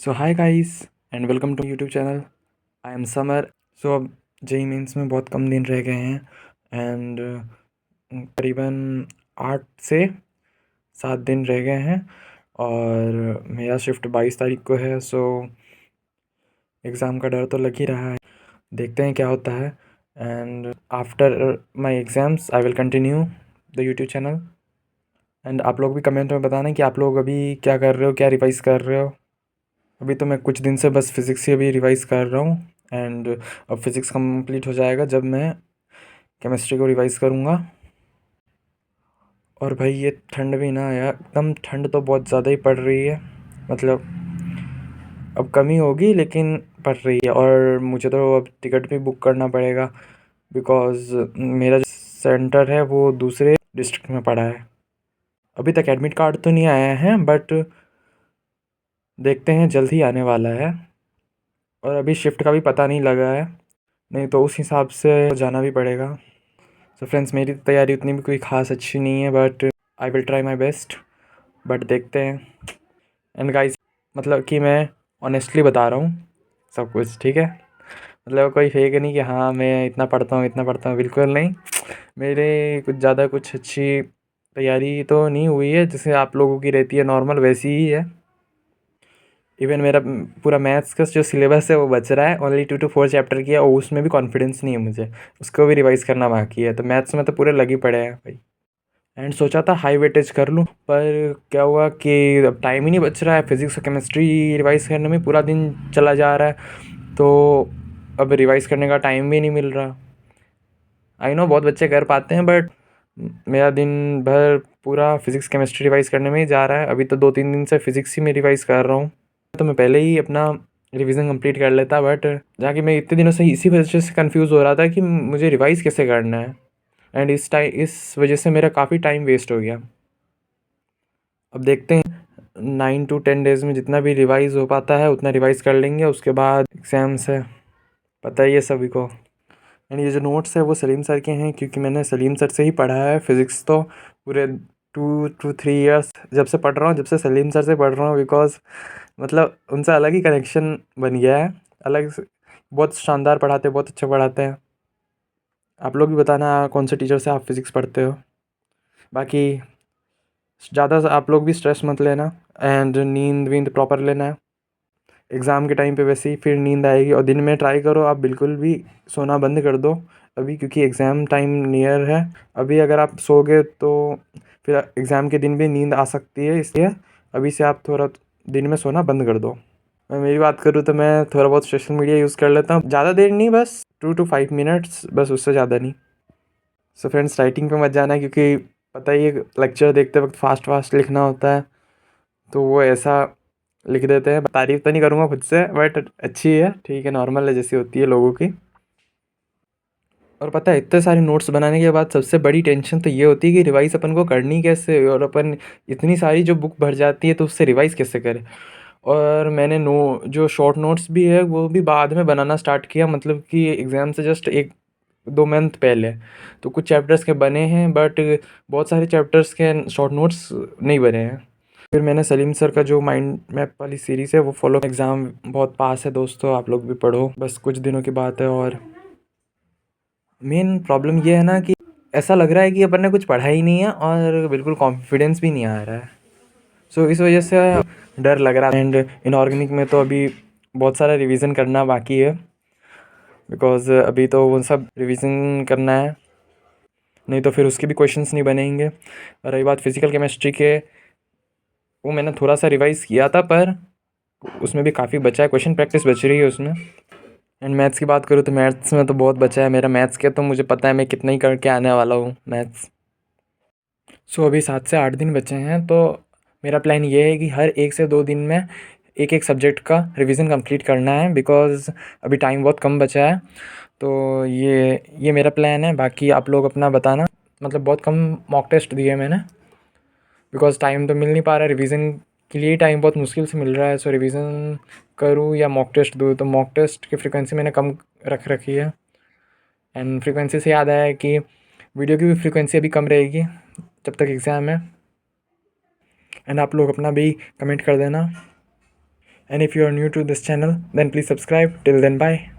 So hi guys and welcome to YouTube channel. I am Samar. So अब JEE mains में बहुत कम दिन रह गए हैं एंड करीबन 8 से 7 दिन रह गए हैं और मेरा शिफ्ट 22 तारीख को है। सो एग्ज़ाम का डर तो लग ही रहा है, देखते हैं क्या होता है। And after my exams I will continue the YouTube channel. And आप लोग भी कमेंट में बताना कि आप लोग अभी क्या कर रहे हो, क्या रिवाइज़ कर रहे हो। अभी तो मैं कुछ दिन से बस फिज़िक्स ही अभी रिवाइज़ कर रहा हूँ एंड अब फिज़िक्स कंप्लीट हो जाएगा जब मैं केमिस्ट्री को रिवाइज़ करूँगा। और भाई ये ठंड भी ना यार, एकदम ठंड तो बहुत ज़्यादा ही पड़ रही है। मतलब अब कमी होगी लेकिन पड़ रही है और मुझे तो अब टिकट भी बुक करना पड़ेगा बिकॉज़ मेरा जो सेंटर है वो दूसरे डिस्ट्रिक्ट में पड़ा है। अभी तक एडमिट कार्ड तो नहीं आया है बट देखते हैं जल्द ही आने वाला है। और अभी शिफ्ट का भी पता नहीं लगा है, नहीं तो उस हिसाब से जाना भी पड़ेगा। सो फ्रेंड्स, मेरी तैयारी उतनी भी कोई ख़ास अच्छी नहीं है but I will try my best. But देखते हैं। एंड गाइस, मतलब कि मैं ऑनेस्टली बता रहा हूँ सब कुछ, ठीक है। मतलब कोई फेक नहीं कि हाँ मैं इतना पढ़ता हूँ इतना पढ़ता हूँ, बिल्कुल नहीं। मेरे कुछ ज़्यादा कुछ अच्छी तैयारी तो नहीं हुई है, जैसे आप लोगों की रहती है नॉर्मल वैसी ही है। इवन मेरा पूरा मैथ्स का जो सिलेबस है वो बच रहा है, ओनली 2 to 4 चैप्टर की है और उसमें भी कॉन्फिडेंस नहीं है मुझे, उसको भी रिवाइज़ करना बाकी है। तो मैथ्स में तो पूरे लगे पड़े हैं भाई। एंड सोचा था हाई वेटेज कर लूँ, पर क्या हुआ कि अब टाइम ही नहीं बच रहा है। फिज़िक्स और केमिस्ट्री रिवाइज़ करने में पूरा दिन चला जा रहा है, तो अब रिवाइज़ करने का टाइम भी नहीं मिल रहा। आई नो बहुत बच्चे कर पाते हैं बट मेरा दिन भर पूरा फिज़िक्स केमिस्ट्री रिवाइज़ करने में ही जा रहा है। अभी तो 2-3 दिन से फिज़िक्स ही में रिवाइज़ कर रहा हूँ। तो मैं पहले ही अपना रिवीजन कंप्लीट कर लेता, बट जाके मैं इतने दिनों से इसी वजह से कंफ्यूज हो रहा था कि मुझे रिवाइज़ कैसे करना है। एंड इस वजह से मेरा काफ़ी टाइम वेस्ट हो गया। अब देखते हैं 9 to 10 डेज़ में जितना भी रिवाइज़ हो पाता है उतना रिवाइज़ कर लेंगे, उसके बाद एग्ज़ाम्स है, पता ही है सभी को। एंड ये जो नोट्स है वो सलीम सर के हैं, क्योंकि मैंने सलीम सर से ही पढ़ा है फिज़िक्स तो पूरे 2 to 3 ईयर्स जब से पढ़ रहा हूँ, जब से सलीम सर से पढ़ रहा हूँ। बिकॉज मतलब उनसे अलग ही कनेक्शन बन गया है, अलग से। बहुत शानदार पढ़ाते हैं, बहुत अच्छा पढ़ाते हैं। आप लोग भी बताना कौन से टीचर से आप फिज़िक्स पढ़ते हो। बाकी ज़्यादा आप लोग भी स्ट्रेस मत लेना एंड नींद वींद प्रॉपर लेना है। एग्ज़ाम के टाइम पे वैसे ही फिर नींद आएगी, और दिन में ट्राई करो आप बिल्कुल भी सोना बंद कर दो अभी, क्योंकि एग्ज़ाम टाइम नियर है। अभी अगर आप सोओगे तो फिर एग्ज़ाम के दिन भी नींद आ सकती है, इसलिए अभी से आप थोड़ा दिन में सोना बंद कर दो। मैं मेरी बात करूँ तो मैं थोड़ा बहुत सोशल मीडिया यूज़ कर लेता हूँ, ज़्यादा देर नहीं, बस 2 to 5 मिनट्स, बस उससे ज़्यादा नहीं। सो फ्रेंड्स, राइटिंग पे मत जाना, क्योंकि पता ही है लेक्चर देखते वक्त फास्ट फास्ट लिखना होता है, तो वो ऐसा लिख देते हैं। तारीफ़ तो नहीं करूँगा खुद से, बट अच्छी है, ठीक है, नॉर्मल है जैसी होती है लोगों की। और पता है इतने सारे नोट्स बनाने के बाद सबसे बड़ी टेंशन तो ये होती है कि रिवाइज़ अपन को करनी कैसे, और अपन इतनी सारी जो बुक भर जाती है तो उससे रिवाइज़ कैसे करें। और मैंने जो शॉर्ट नोट्स भी है वो भी बाद में बनाना स्टार्ट किया, मतलब कि एग्ज़ाम से जस्ट 1-2 मंथ पहले। तो कुछ चैप्टर्स के बने हैं बट बहुत सारे चैप्टर्स के शॉर्ट नोट्स नहीं बने हैं। फिर मैंने सलीम सर का जो माइंड मैप वाली सीरीज़ है वो फॉलो। एग्ज़ाम बहुत पास है दोस्तों, आप लोग भी पढ़ो, बस कुछ दिनों की बात है। और मेन प्रॉब्लम ये है ना कि ऐसा लग रहा है कि अपन ने कुछ पढ़ा ही नहीं है और बिल्कुल कॉन्फिडेंस भी नहीं आ रहा है। सो इस वजह से डर लग रहा है। एंड इनऑर्गेनिक में तो अभी बहुत सारा रिवीजन करना बाकी है, बिकॉज अभी तो वो सब रिवीजन करना है, नहीं तो फिर उसके भी क्वेश्चंस नहीं बनेंगे। और रही बात फिज़िकल केमिस्ट्री के, वो मैंने थोड़ा सा रिवाइज़ किया था पर उसमें भी काफ़ी बचा है, क्वेश्चन प्रैक्टिस बच रही है उसमें। एंड मैथ्स की बात करूँ तो मैथ्स में तो बहुत बचा है मेरा। मैथ्स के तो मुझे पता है मैं कितना ही करके आने वाला हूँ मैथ्स। सो अभी 7 से 8 दिन बचे हैं, तो मेरा प्लान ये है कि हर 1 से 2 दिन में एक एक सब्जेक्ट का रिवीजन कंप्लीट करना है, बिकॉज़ अभी टाइम बहुत कम बचा है। तो ये मेरा प्लान है। बाकी आप लोग अपना बताना। मतलब बहुत कम मॉक टेस्ट दिए मैंने, बिकॉज़ टाइम तो मिल नहीं पा रहा है रिवीजन के लिए, टाइम बहुत मुश्किल से मिल रहा है। सो रिवीजन करूँ या मॉक टेस्ट दूँ, तो मॉक टेस्ट की फ्रिक्वेंसी मैंने कम रख रखी है। एंड फ्रिक्वेंसी से याद आया कि वीडियो की भी फ्रिक्वेंसी अभी कम रहेगी जब तक एग्ज़ाम है। एंड आप लोग अपना भी कमेंट कर देना And if you are new to this channel, then please subscribe. Till then, bye.